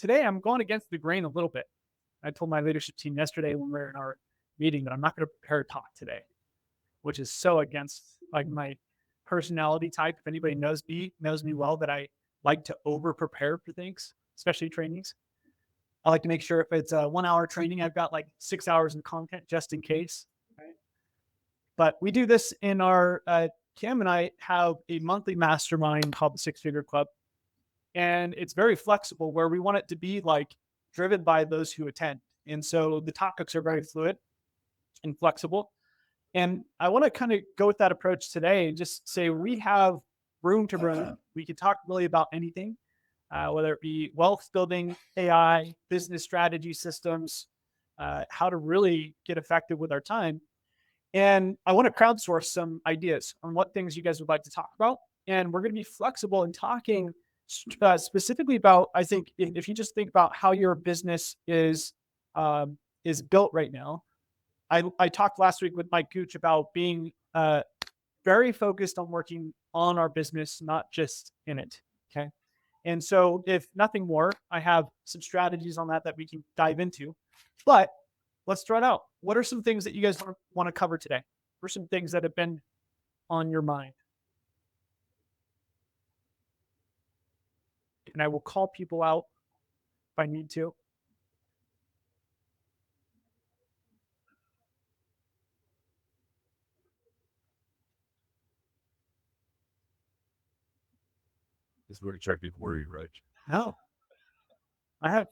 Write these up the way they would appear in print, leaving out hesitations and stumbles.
today I'm going against the grain a little bit. I told my leadership team yesterday when we were in our meeting that I'm not going to prepare a talk today, which is so against like my personality type. If anybody knows me well, that I like to over prepare for things, especially trainings. I like to make sure if it's a 1 hour training, I've got like 6 hours of content just in case. Right? But we do this in our Cam and I have a monthly mastermind called the Six Figure Club. And it's very flexible where we want it to be like driven by those who attend. And so the topics are very fluid and flexible. And I want to kind of go with that approach today and just say we have room to run. We can talk really about anything, whether it be wealth building, AI, business strategy systems, how to really get effective with our time. And I want to crowdsource some ideas on what things you guys would like to talk about. And we're going to be flexible in talking specifically about, I think, if you just think about how your business is built right now. I talked last week with Mike Gooch about being very focused on working on our business, not just in it. Okay. And so, if nothing more, I have some strategies on that we can dive into. But let's start out. What are some things that you guys want to cover today? What are some things that have been on your mind? And I will call people out if I need to. This is where check before you, right? No, I have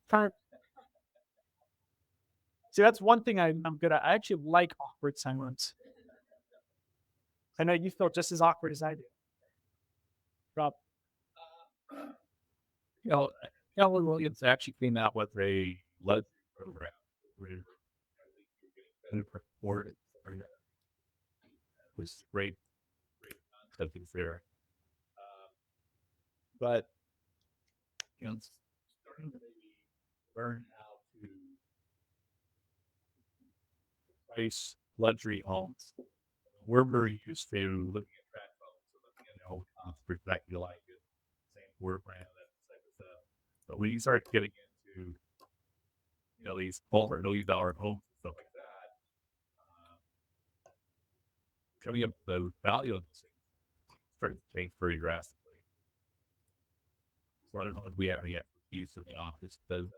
time. See, that's one thing I'm good at. I actually like awkward silence. I know you feel just as awkward as I do. Rob. You know, Ellen Williams actually came out with a lead program where it was great, something there. But you know, starting to maybe learn how to price luxury homes. We're very used to looking at track phones, so looking at perspective like it, same word brand, that type of stuff. But when you start getting into these $4 million homes and stuff like that, um, coming up the value of these things starts to change pretty drastically. So I don't know if we have any expertise in the office does that.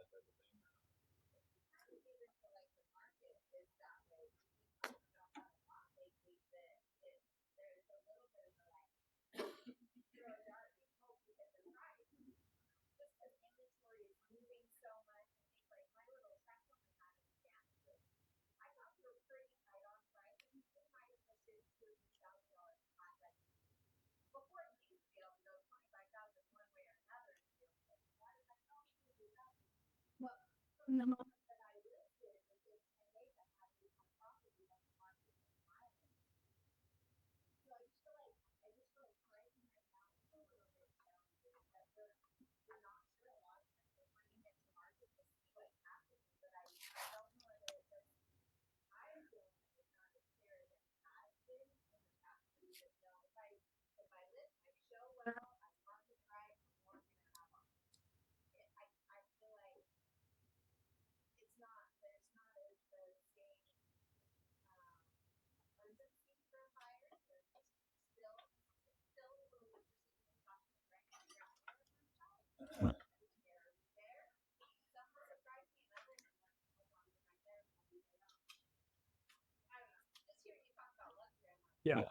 Yeah.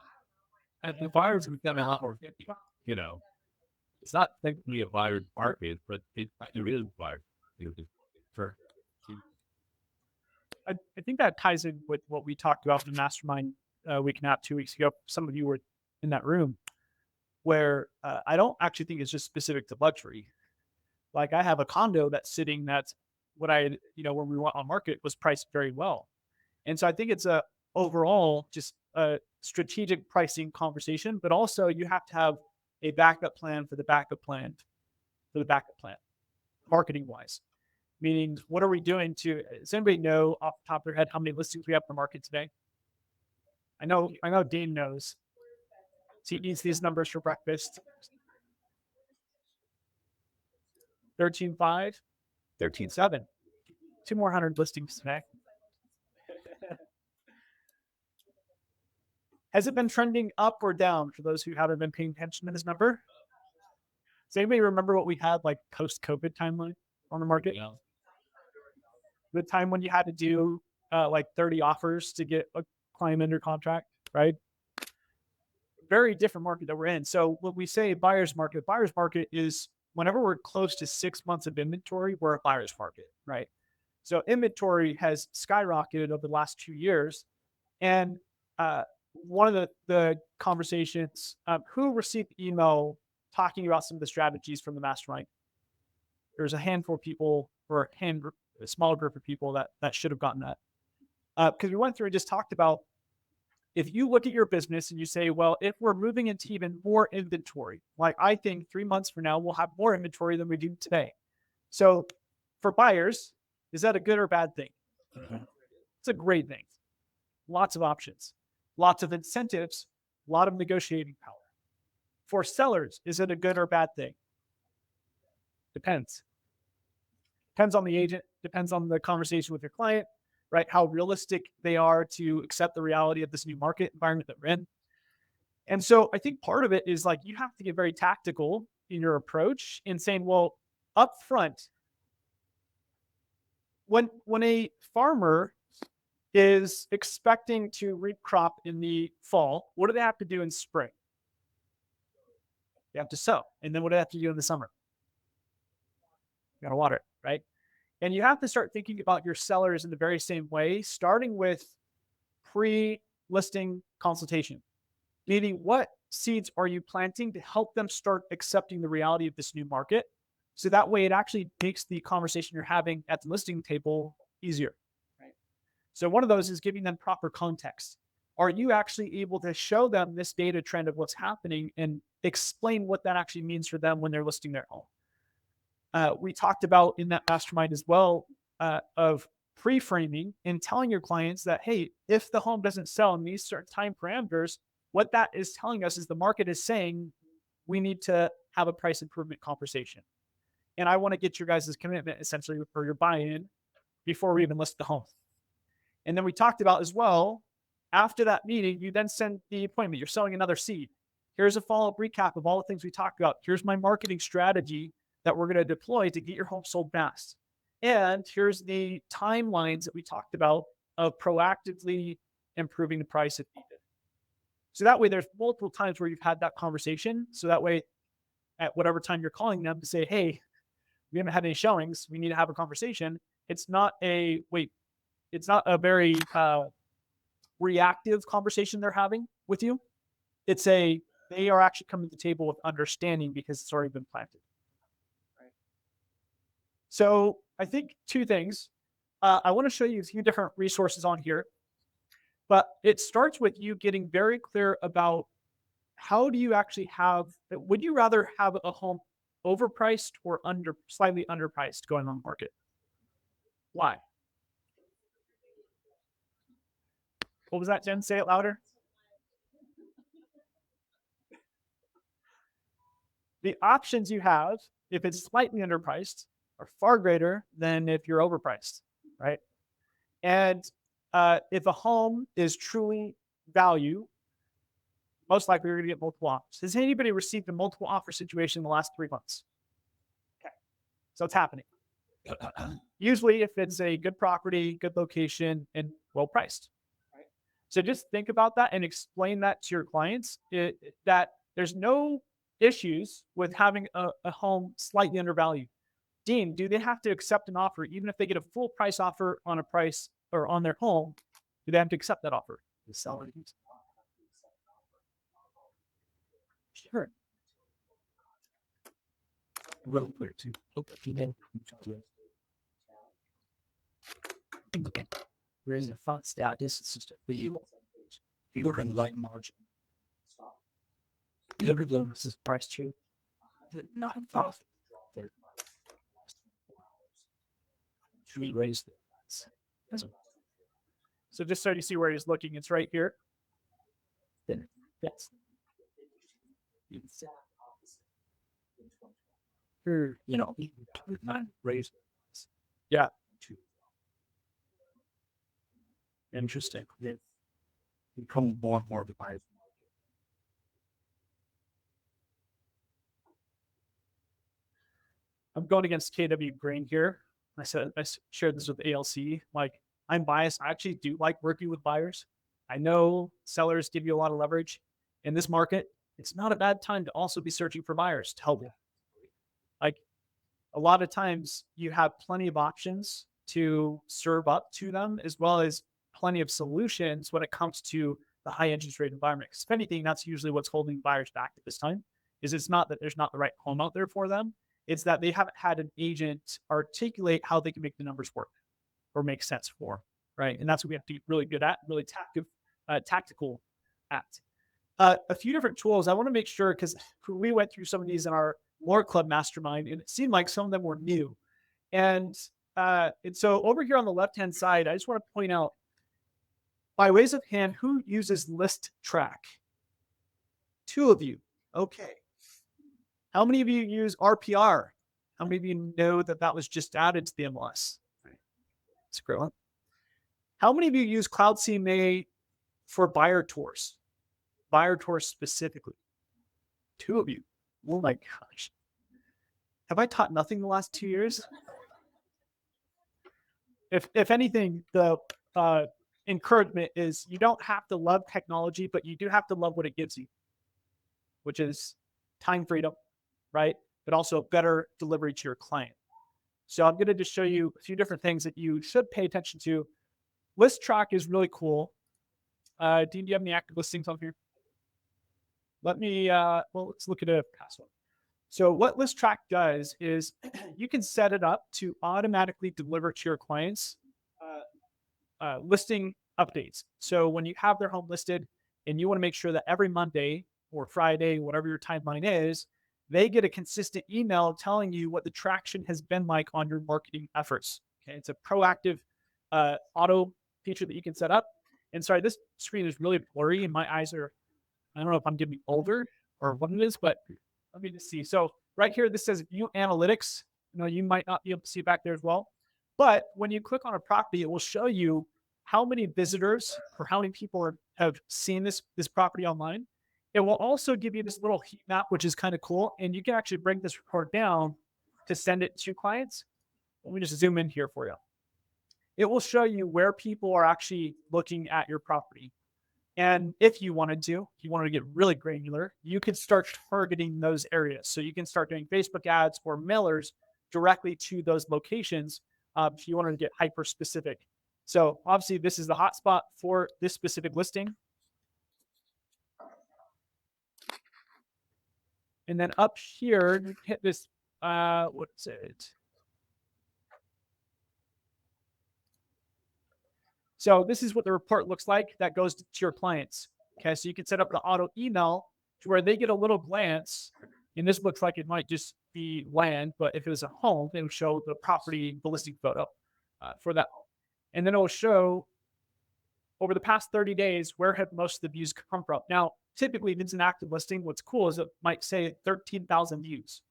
And the buyers become a lot more picky. You know, it's not technically a buyer's market, but it is a buyer. For I think that ties in with what we talked about in the mastermind week and a half, 2 weeks ago. Some of you were in that room where I don't actually think it's just specific to luxury. Like I have a condo that's what when we went on market was priced very well. And so I think it's a overall just a strategic pricing conversation, but also you have to have a backup plan for the backup plan for the backup plan, marketing wise. Meaning, what are we doing does anybody know off the top of their head how many listings we have in the market today? I know Dean knows. He eats these numbers for breakfast. 13.5, 13.7. 2 more 100 listings today. Has it been trending up or down for those who haven't been paying attention to this number? Does anybody remember what we had like post-COVID timeline on the market? Yeah. The time when you had to do like 30 offers to get a client under contract, right? Very different market that we're in. So when we say buyer's market is whenever we're close to 6 months of inventory, we're a buyer's market, right? So inventory has skyrocketed over the last 2 years. And one of the conversations, who received email talking about some of the strategies from the mastermind? There's a handful of people, or a small group of people that should have gotten that. Because we went through and just talked about, if you look at your business and you say, well, if we're moving into even more inventory, like I think 3 months from now, we'll have more inventory than we do today. So for buyers, is that a good or bad thing? It's a great thing. Lots of options, lots of incentives, a lot of negotiating power. For sellers, is it a good or bad thing? Depends. Depends on the agent, depends on the conversation with your client, right? How realistic they are to accept the reality of this new market environment that we're in. And so I think part of it is like you have to get very tactical in your approach in saying, well, up front, when a farmer is expecting to reap crop in the fall, what do they have to do in spring? They have to sow. And then what do they have to do in the summer? You gotta water it, right? And you have to start thinking about your sellers in the very same way, starting with pre-listing consultation. Meaning, what seeds are you planting to help them start accepting the reality of this new market? So that way it actually makes the conversation you're having at the listing table easier. Right? So one of those is giving them proper context. Are you actually able to show them this data trend of what's happening and explain what that actually means for them when they're listing their home? We talked about in that mastermind as well of pre-framing and telling your clients that, hey, if the home doesn't sell in these certain time parameters, what that is telling us is the market is saying we need to have a price improvement conversation. And I want to get your guys' commitment essentially for your buy-in before we even list the home. And then we talked about as well, after that meeting, you then send the appointment. You're selling another seed. Here's a follow-up recap of all the things we talked about. Here's my marketing strategy that we're going to deploy to get your home sold fast. And here's the timelines that we talked about of proactively improving the price if needed. So that way there's multiple times where you've had that conversation. So that way at whatever time you're calling them to say, hey, we haven't had any showings, we need to have a conversation. It's not a very reactive conversation they're having with you. They are actually coming to the table with understanding because it's already been planted. Right. So I think two things. I want to show you a few different resources on here, but it starts with you getting very clear about how do you actually would you rather have a home overpriced or slightly underpriced going on the market? Why? What was that, Jen? Say it louder. The options you have, if it's slightly underpriced, are far greater than if you're overpriced, right? And if a home is truly value, most likely you're going to get multiple offers. Has anybody received a multiple offer situation in the last 3 months? Okay, so it's happening. Usually, if it's a good property, good location, and well priced. Right? So just think about that and explain that to your clients. That there's no issues with having a home slightly undervalued. Dean, do they have to accept an offer even if they get a full price offer on a price or on their home? Do they have to accept that offer? The seller. Sure. Real clear too. Okay. Where's the font stat? This system for you. You're in light margin. This is price too. Not off. Should we raise this? So just so you see where he's looking, it's right here. Yes. Hmm. not raise Yeah. to Interesting. become more and more of the buyers. I'm going against KW Grain here. Shared this with ALC. Like, I'm biased. I actually do like working with buyers. I know sellers give you a lot of leverage in this market. It's not a bad time to also be searching for buyers to help you. Like, a lot of times you have plenty of options to serve up to them, as well as plenty of solutions when it comes to the high interest rate environment. Because if anything, that's usually what's holding buyers back at this time. Is it's not that there's not the right home out there for them; it's that they haven't had an agent articulate how they can make the numbers work or make sense for, right? And that's what we have to be really good at, really tactical at. A few different tools. I want to make sure because we went through some of these in our Lore Club Mastermind, and it seemed like some of them were new. And so over here on the left hand side, I just want to point out by ways of hand who uses List Track. 2 of you. Okay. How many of you use RPR? How many of you know that that was just added to the MLS? Scroll up. How many of you use Cloud CMA for buyer tours? Buyer tours specifically. 2 of you. Oh my gosh. Have I taught nothing the last 2 years? If anything, the encouragement is you don't have to love technology, but you do have to love what it gives you, which is time freedom, right? But also better delivery to your client. So I'm going to just show you a few different things that you should pay attention to. List track is really cool. Dean, do you have any active listings on here? Let me, let's look at a past one. So what List Track does is you can set it up to automatically deliver to your clients listing updates. So when you have their home listed and you want to make sure that every Monday or Friday, whatever your timeline is, they get a consistent email telling you what the traction has been like on your marketing efforts. Okay, it's a proactive auto feature that you can set up. And sorry, this screen is really blurry and my eyes are, I don't know if I'm getting older or what it is, but let me just see. So right here, this says view analytics. You might not be able to see back there as well. But when you click on a property, it will show you how many visitors or how many people have seen this property online. It will also give you this little heat map, which is kind of cool. And you can actually bring this report down to send it to clients. Let me just zoom in here for you. It will show you where people are actually looking at your property. And if you wanted to get really granular, you could start targeting those areas. So you can start doing Facebook ads or mailers directly to those locations if you wanted to get hyper specific. So obviously, this is the hotspot for this specific listing. And then up here, hit this, what is it? So this is what the report looks like that goes to your clients. Okay, so you can set up the auto email to where they get a little glance. And this looks like it might just be land, but if it was a home, it would show the property, the listing photo for that home. And then it will show over the past 30 days, where have most of the views come from? Now, typically, if it's an active listing, what's cool is it might say 13,000 views.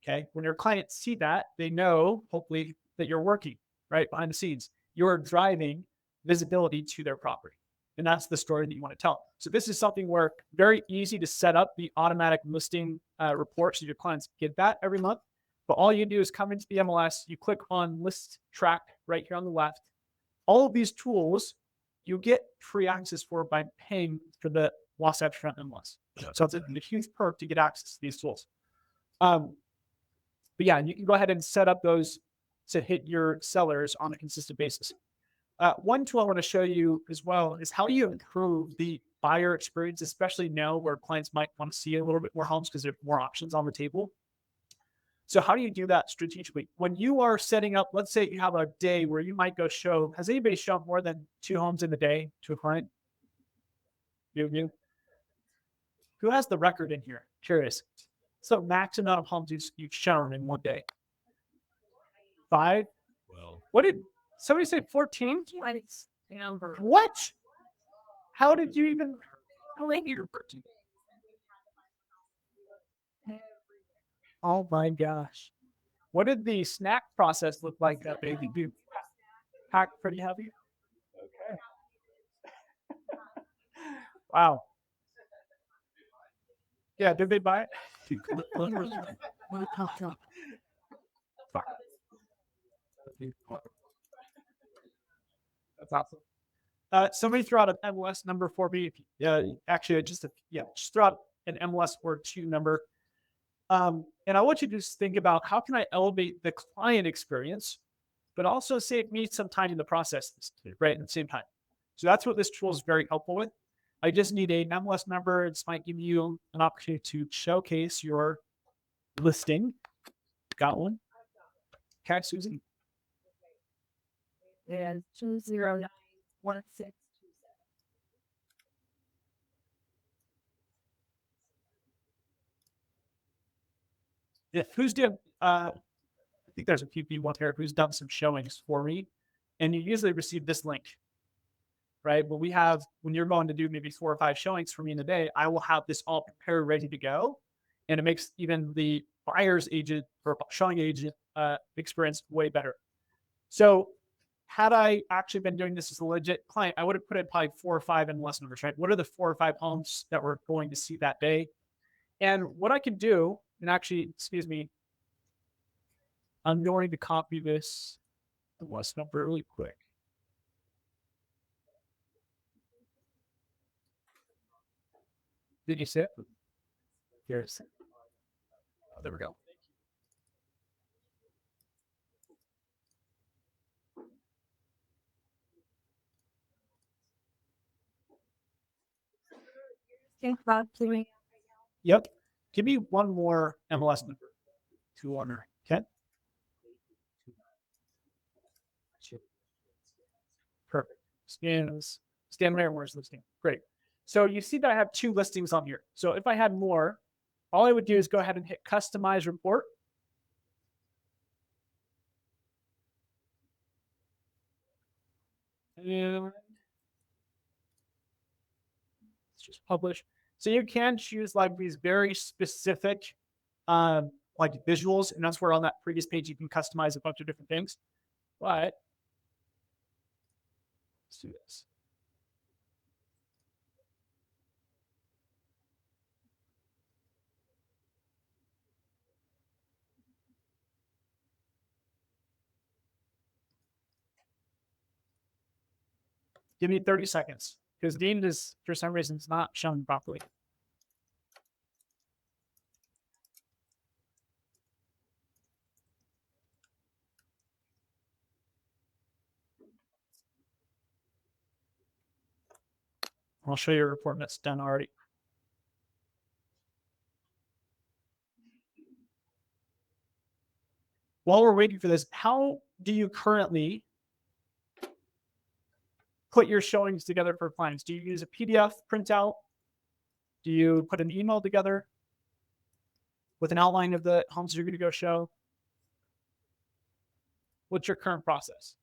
Okay, when your clients see that, they know, hopefully, that you're working right behind the scenes. You're driving visibility to their property. And that's the story that you want to tell. So this is something where very easy to set up the automatic listing report so your clients get that every month. But all you do is come into the MLS, you click on List Track right here on the left. All of these tools you get free access for by paying for the Wasatch Front MLS. So it's a huge perk to get access to these tools. But yeah, you can go ahead and set up those to hit your sellers on a consistent basis. One tool I want to show you as well is how do you improve the buyer experience, especially now where clients might want to see a little bit more homes because there are more options on the table. So how do you do that strategically? When you are setting up, let's say you have a day where you might go show, has anybody shown more than 2 homes in a day to a client? You? Who has the record in here? Curious. So max amount of homes you've shown in one day. 5? Well, What did somebody say 14? What? How did you even? How late you're Oh my gosh. What did the snack process look like that baby do? Pack pretty heavy? Okay. Wow. Yeah, did they buy it? That's awesome. Somebody throw out an MLS number for me. Actually, just throw out an MLS or two number. And I want you to just think about how can I elevate the client experience, but also save me some time in the process, right? At the same time. So that's what this tool is very helpful with. I just need an MLS number. This might give you an opportunity to showcase your listing. Got one? Okay, Susan. And 20916. Yeah, who's doing? I think there's a few people out there who's done some showings for me, and you usually receive this link, right? But when you're going to do maybe 4 or 5 showings for me in a day, I will have this all prepared, ready to go, and it makes even the buyer's agent or showing agent experience way better. So, had I actually been doing this as a legit client, I would have put in probably 4 or 5 MLS numbers, right? What are the 4 or 5 homes that we're going to see that day? And what I can do, and actually, excuse me, I'm going to copy this MLS number really quick. Did you see it? Here's. Oh, there we go. Think about doing Yep. Give me one more MLS number. 200. Okay. Perfect. Scan where where's listing. Great. So you see that I have 2 listings on here. So if I had more, all I would do is go ahead and hit customize report. And let's just publish. So you can choose like these very specific like visuals, and that's where on that previous page you can customize a bunch of different things. But let's do this. Give me 30 seconds because Dean is, for some reason, it's not shown properly. I'll show you a report that's done already. While we're waiting for this, how do you currently put your showings together for clients? Do you use a PDF printout? Do you put an email together with an outline of the homes you're going to go show? What's your current process?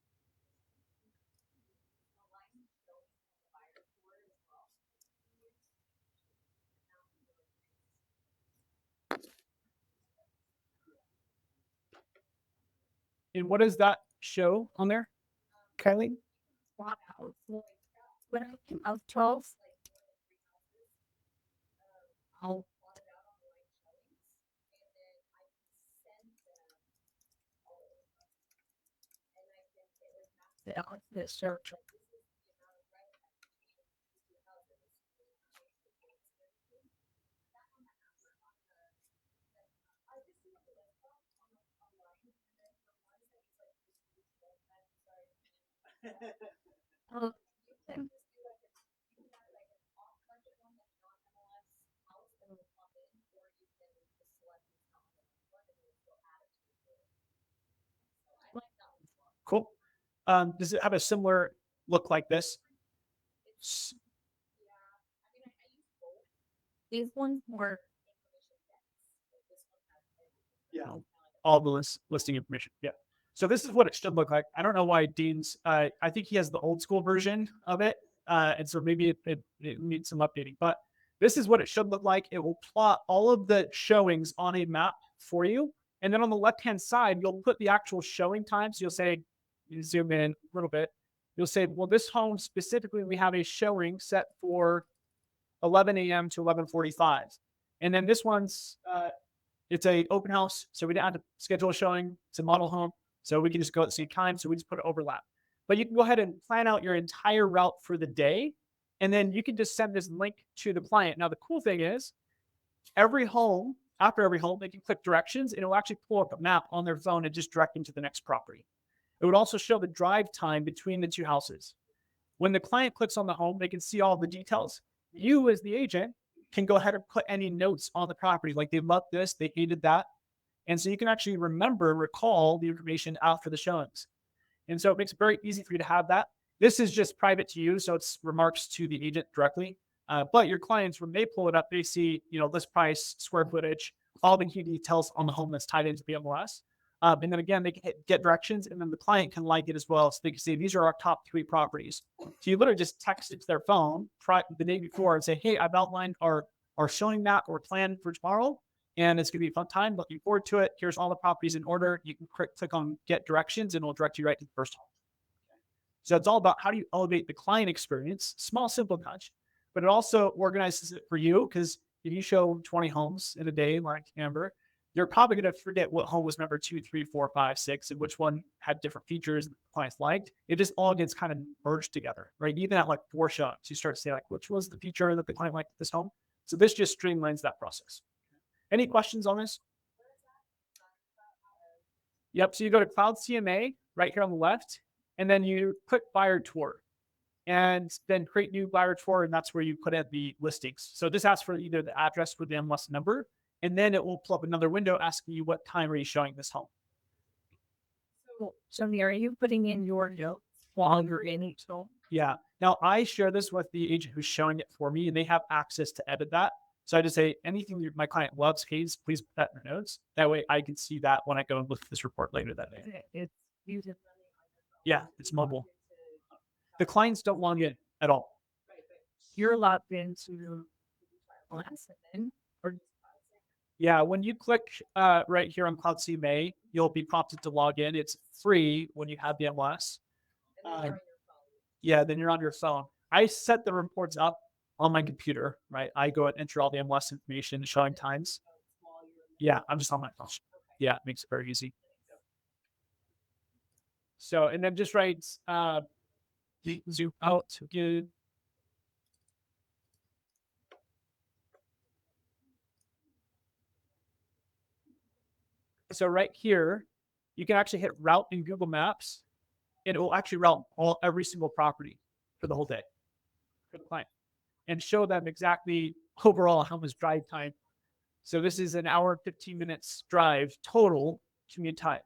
And what does that show on there, Kylie? wow. When I came out 12, I'll the search. Oh, and Cool. Does it have a similar look like this? S- these ones were Yeah. All the listing information. Yeah. So this is what it should look like. I don't know why Dean's. I think he has the old school version of it, and so maybe it needs some updating. But this is what it should look like. It will plot all of the showings on a map for you. And then on the left-hand side, you'll put the actual showing times. You'll say, you zoom in a little bit. You'll say, well, this home specifically, we have a showing set for 11 a.m. to 11:45. And then this one's, it's a open house. So we didn't have to schedule a showing. It's a model home. So we can just go at the same time. So we just put an overlap. But you can go ahead and plan out your entire route for the day. And then you can just send this link to the client. Now, the cool thing is after every home, they can click directions and it will actually pull up a map on their phone and just direct them to the next property. It would also show the drive time between the two houses. When the client clicks on the home, they can see all the details. You, as the agent, can go ahead and put any notes on the property, like they loved this, they hated that. And so you can actually recall the information after the showings. And so it makes it very easy for you to have that. This is just private to you, so it's remarks to the agent directly. But your clients, when they pull it up, they see, list price, square footage, all the key details on the home that's tied into the MLS. And then again, they can get directions, and then the client can like it as well. So they can say, these are our top 3 properties. So you literally just text it to their phone the day before and say, hey, I've outlined our showing map or plan for tomorrow, and it's going to be a fun time. Looking forward to it. Here's all the properties in order. You can click on get directions, and it'll direct you right to the first home. So it's all about how do you elevate the client experience, small, simple touch, but it also organizes it for you, because if you show 20 homes in a day, like Amber, you're probably going to forget what home was number 2, 3, 4, 5, 6, and which one had different features that the clients liked. It just all gets kind of merged together, right? Even at like 4 shows, you start to say like, which was the feature that the client liked at this home? So this just streamlines that process. Any questions on this? Yep. So you go to Cloud CMA right here on the left, and then you click buyer tour, and then create new buyer tour, and that's where you put in the listings. So this asks for either the address with the MLS number, and then it will pull up another window asking you what time are you showing this home. So are you putting in your notes while you're in each home? Yeah. Now I share this with the agent who's showing it for me, and they have access to edit that. So I just say anything my client loves, please put that in their notes. That way I can see that when I go and look at this report later that day. It's user Yeah, it's mobile. The clients don't log in at all. You're logged into or Yeah, when you click right here on Cloud CMA, you'll be prompted to log in. It's free when you have the MLS. Yeah, then you're on your phone. I set the reports up on my computer, right? I go and enter all the MLS information, showing times. Yeah, I'm just on my phone. Yeah, it makes it very easy. So, and then just write zoom out to get. So right here, you can actually hit route in Google Maps, and it will actually route every single property for the whole day for the client, and show them exactly overall how much drive time. So this is an hour and 15 minutes drive total commute time.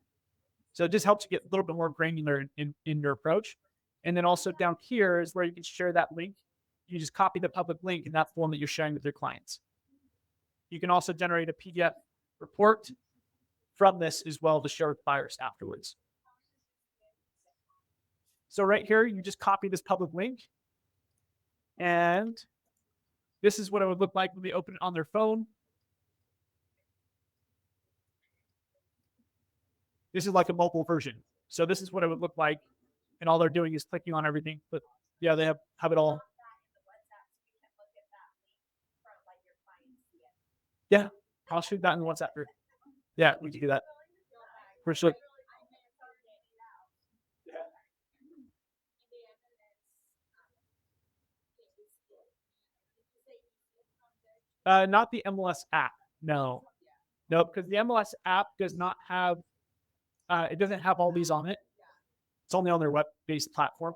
So it just helps you get a little bit more granular in your approach. And then also down here is where you can share that link. You just copy the public link in that form that you're sharing with your clients. You can also generate a PDF report from this as well to share with buyers afterwards. So right here, you just copy this public link, and this is what it would look like when they open it on their phone. This is like a mobile version. So this is what it would look like, and all they're doing is clicking on everything. But yeah, they have it all. Yeah, I'll shoot that in the WhatsApp group. Yeah, we can do that. For sure. Not the MLS app. No, because the MLS app does not have. It doesn't have all these on it. It's only on their web-based platform.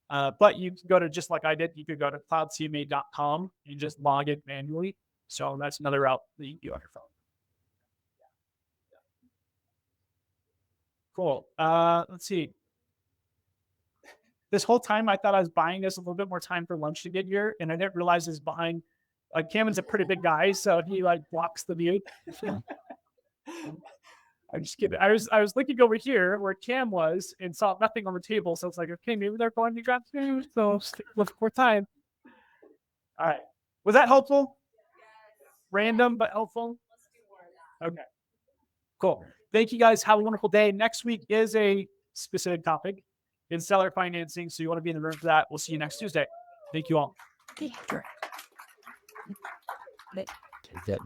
But you can go to, just like I did, you could go to cloudcma.com and just log in manually. So that's another route that you can do on your phone. Cool. Let's see. This whole time I thought I was buying us a little bit more time for lunch to get here, and I didn't realize it's behind. Like Cameron's a pretty big guy, so he like blocks the view. I'm just kidding. I was looking over here where Cam was and saw nothing on the table, so it's like, okay, maybe they're going to grab food. So look for time. All right. Was that helpful? Random but helpful. Okay. Cool. Thank you guys. Have a wonderful day. Next week is a specific topic in seller financing. So you want to be in the room for that. We'll see you next Tuesday. Thank you all. Okay, sure. Is that